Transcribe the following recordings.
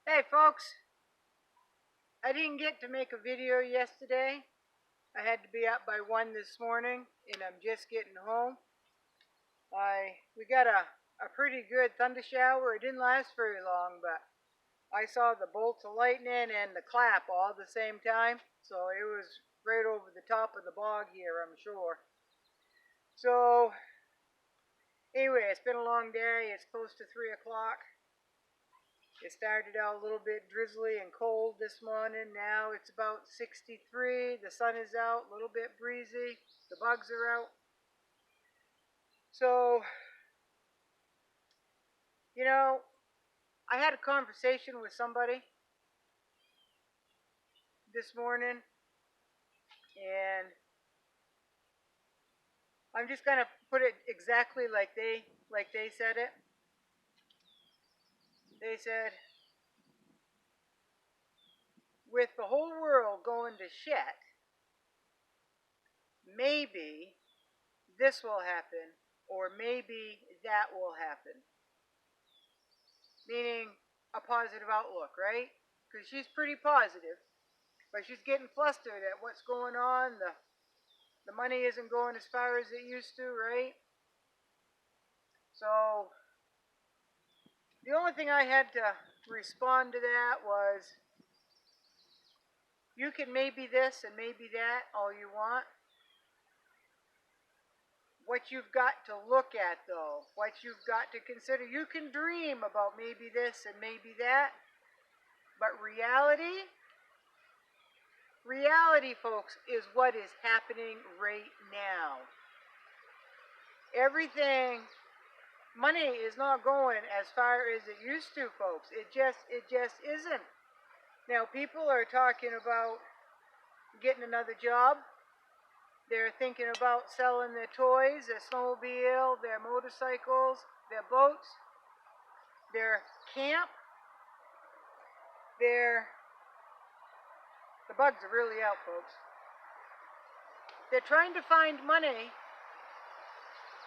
Hey folks, I didn't get to make a video yesterday. I had to be up by 1 this morning and I'm just getting home. We got a pretty good thunder shower. It didn't last very long, but I saw the bolts of lightning and the clap all at the same time. So it was right over the top of the bog here, I'm sure. So anyway, it's been a long day. It's close to 3 o'clock. It started out a little bit drizzly and cold this morning. Now it's about 63. The sun is out, a little bit breezy. The bugs are out. So, I had a conversation with somebody this morning, and I'm just going to put it exactly like they said it. They said, with the whole world going to shit, maybe this will happen, or maybe that will happen. Meaning a positive outlook, right? Because she's pretty positive, but she's getting flustered at what's going on. The money isn't going as far as it used to, right? So the only thing I had to respond to that was, you can maybe this and maybe that all you want. What you've got to look at, though, what you've got to consider, you can dream about maybe this and maybe that, but reality, folks, is what is happening right now. Everything, money is not going as far as it used to, folks. It just isn't. Now, people are talking about getting another job. They're thinking about selling their toys, their snowmobile, their motorcycles, their boats, their camp. The bugs are really out, folks. They're trying to find money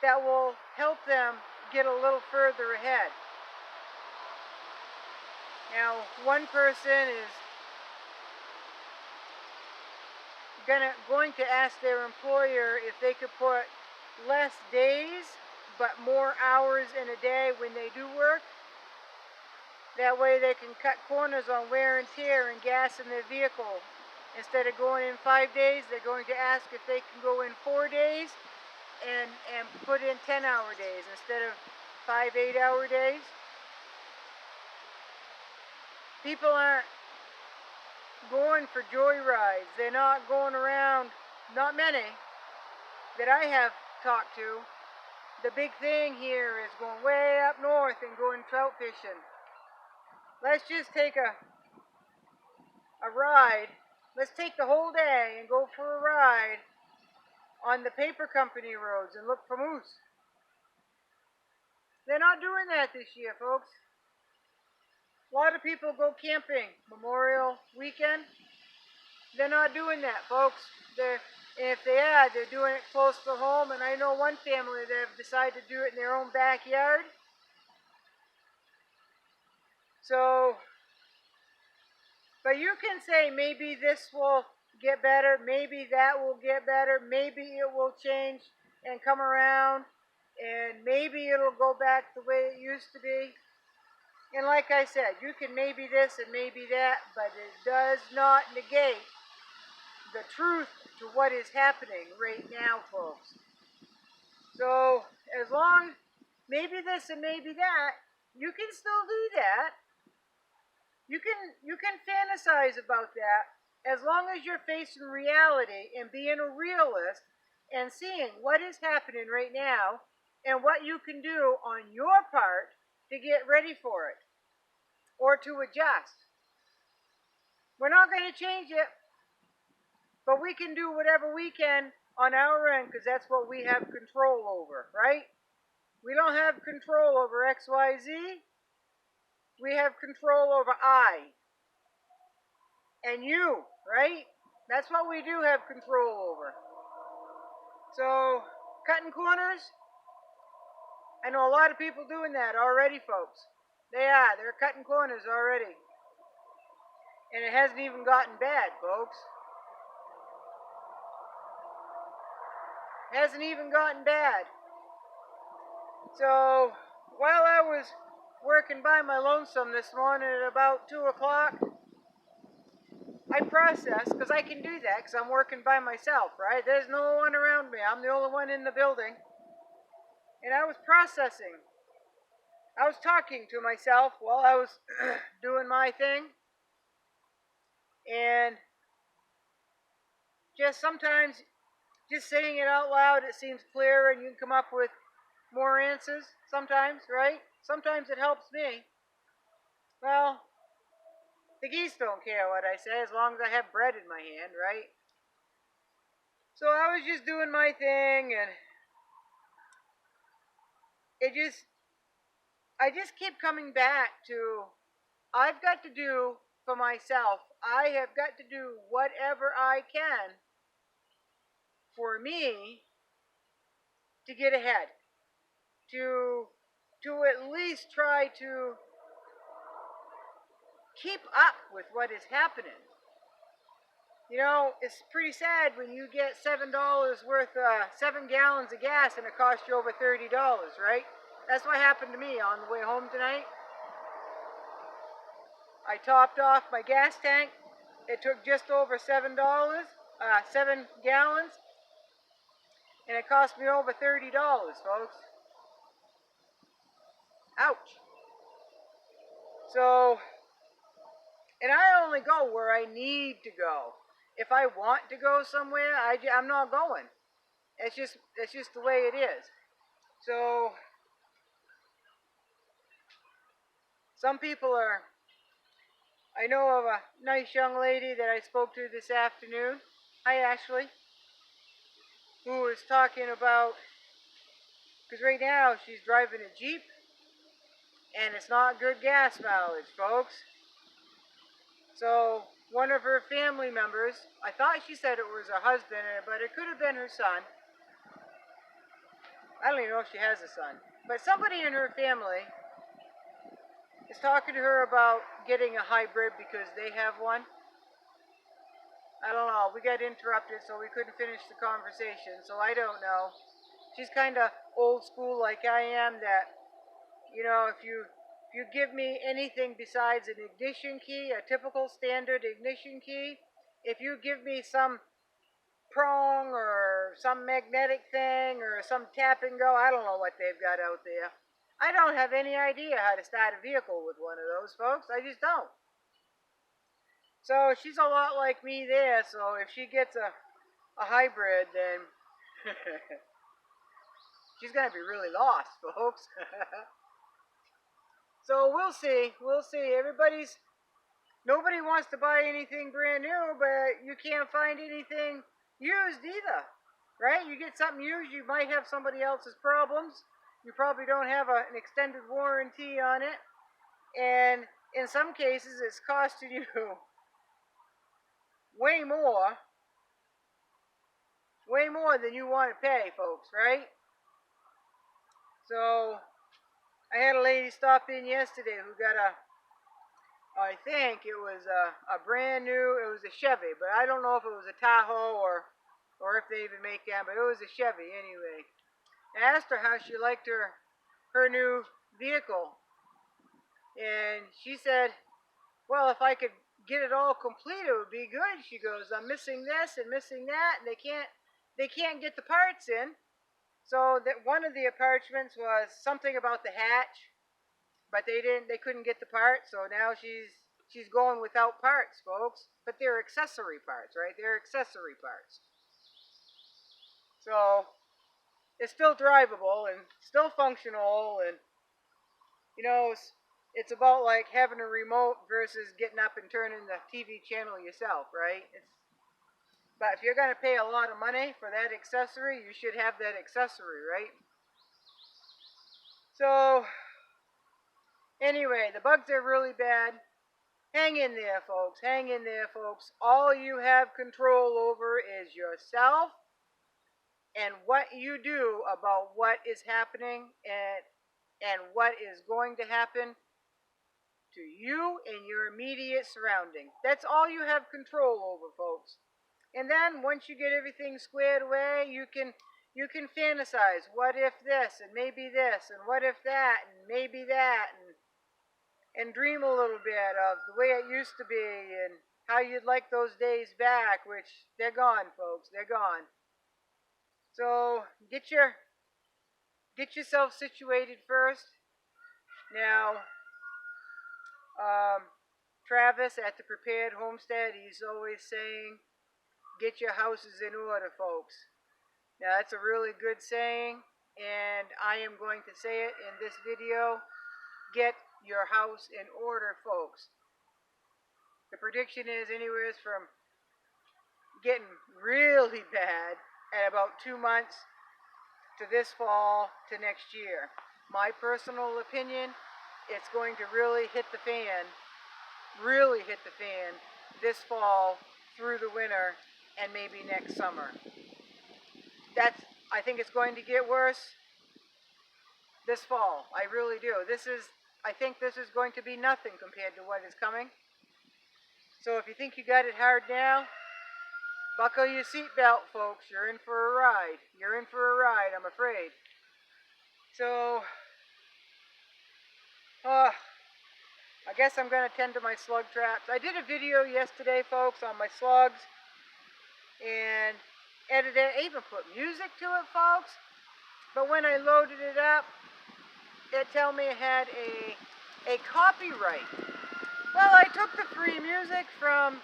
that will help them get a little further ahead. Now, one person is going to ask their employer if they could put less days but more hours in a day when they do work. That way they can cut corners on wear and tear and gas in their vehicle. Instead of going in 5 days, they're going to ask if they can go in 4 days and put in 10-hour days instead of 5 8-hour days. People aren't going for joyrides. They're not going around, not many that I have talked to. The big thing here is going way up north and going trout fishing. Let's just take a ride. Let's take the whole day and go for a ride on the paper company roads and look for moose. They're not doing that this year, folks. A lot of people go camping Memorial weekend. They're not doing that, folks. If they are, they're doing it close to home. And I know one family that have decided to do it in their own backyard. So, but you can say maybe this will get better, maybe that will get better, maybe it will change and come around, and maybe it'll go back the way it used to be. And like I said, you can maybe this and maybe that, but it does not negate the truth to what is happening right now, folks. So as long, maybe this and maybe that, you can still do that. You can fantasize about that as long as you're facing reality and being a realist and seeing what is happening right now and what you can do on your part to get ready for it or to adjust. We're not going to change it, but we can do whatever we can on our end because that's what we have control over, right? We don't have control over X, Y, Z. We have control over I and you, right? That's what we do have control over. So, cutting corners, I know a lot of people doing that already, folks. They're cutting corners already. And it hasn't even gotten bad, folks. It hasn't even gotten bad. So, while I was working by my lonesome this morning at about 2 o'clock, I processed, because I can do that, because I'm working by myself, right? There's no one around me. I'm the only one in the building. And I was processing. I was talking to myself while I was doing my thing. And just sometimes, just saying it out loud, it seems clearer and you can come up with more answers sometimes, right? Sometimes it helps me. Well, the geese don't care what I say as long as I have bread in my hand, right? So I was just doing my thing, and I just keep coming back to, I've got to do for myself. I have got to do whatever I can for me to get ahead, to at least try to keep up with what is happening. You know, it's pretty sad when you get $7 worth, 7 gallons of gas, and it costs you over $30, right? That's what happened to me on the way home tonight. I topped off my gas tank. It took just over $7, 7 gallons, and it cost me over $30, folks. Ouch. So, and I only go where I need to go. If I want to go somewhere, I'm not going. It's just the way it is. So, some people are, I know of a nice young lady that I spoke to this afternoon. Hi, Ashley. Who was talking about, because right now she's driving a Jeep, and it's not good gas mileage, folks. So one of her family members, I thought she said it was her husband, but it could have been her son. I don't even know if she has a son. But somebody in her family is talking to her about getting a hybrid because they have one. I don't know. We got interrupted, so we couldn't finish the conversation. So I don't know. She's kind of old school like I am, that, you know, if you give me anything besides an ignition key, a typical standard ignition key, if you give me some prong or some magnetic thing or some tap and go, I don't know what they've got out there. I don't have any idea how to start a vehicle with one of those, folks. I just don't. So she's a lot like me there. So if she gets a hybrid, then she's going to be really lost, folks. So we'll see. We'll see. Nobody wants to buy anything brand new, but you can't find anything used either, right? You get something used, you might have somebody else's problems. You probably don't have an extended warranty on it. And in some cases, it's costing you way more than you want to pay, folks, right? So I had a lady stop in yesterday who got I think it was a brand new, it was a Chevy, but I don't know if it was a Tahoe or if they even make that, but it was a Chevy anyway. I asked her how she liked her new vehicle, and she said, well, if I could get it all complete, it would be good. She goes, I'm missing this and missing that, and they can't get the parts in. So that one of the attachments was something about the hatch, but they couldn't get the parts, so now she's going without parts, folks. But they're accessory parts, right? They're accessory parts. So it's still drivable and still functional, and you know, it's about like having a remote versus getting up and turning the TV channel yourself, right? But if you're going to pay a lot of money for that accessory, you should have that accessory, right? So anyway, the bugs are really bad. Hang in there, folks. Hang in there, folks. All you have control over is yourself and what you do about what is happening and what is going to happen to you and your immediate surrounding. That's all you have control over, folks. And then once you get everything squared away, you can fantasize. What if this, and maybe this, and what if that, and maybe that, and dream a little bit of the way it used to be and how you'd like those days back, which they're gone, folks. They're gone. So get yourself situated first. Now, Travis at the Prepared Homestead, he's always saying, get your houses in order, folks. Now, that's a really good saying, and I am going to say it in this video. Get your house in order, folks. The prediction is anywhere from getting really bad at about 2 months to this fall to next year. My personal opinion, it's going to really hit the fan this fall through the winter and maybe next summer. I think it's going to get worse this fall. I really do. I think this is going to be nothing compared to what is coming. So if you think you got it hard now, buckle your seatbelt, folks. You're in for a ride. You're in for a ride, I'm afraid. So, I guess I'm going to tend to my slug traps. I did a video yesterday, folks, on my slugs. And edited it. I even put music to it, folks. But when I loaded it up, it told me it had a copyright. Well, I took the free music from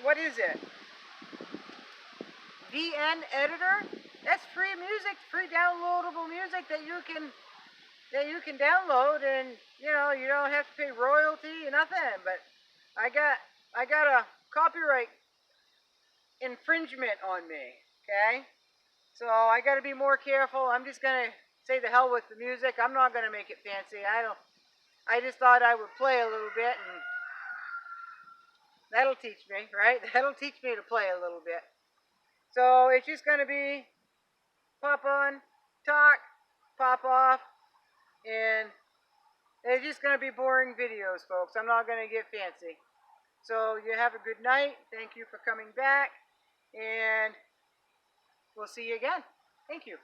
what is it? VN Editor. That's free music, free downloadable music that you can download, and you don't have to pay royalty or nothing. But I got a copyright infringement on me. Okay, so I got to be more careful. I'm just gonna say the hell with the music. I'm not gonna make it fancy. I just thought I would play a little bit, and that'll teach me, right? That'll teach me to play a little bit. So it's just going to be pop on, talk, pop off, and it's just going to be boring videos, folks. I'm not going to get fancy. So you have a good night. Thank you for coming back, and we'll see you again. Thank you.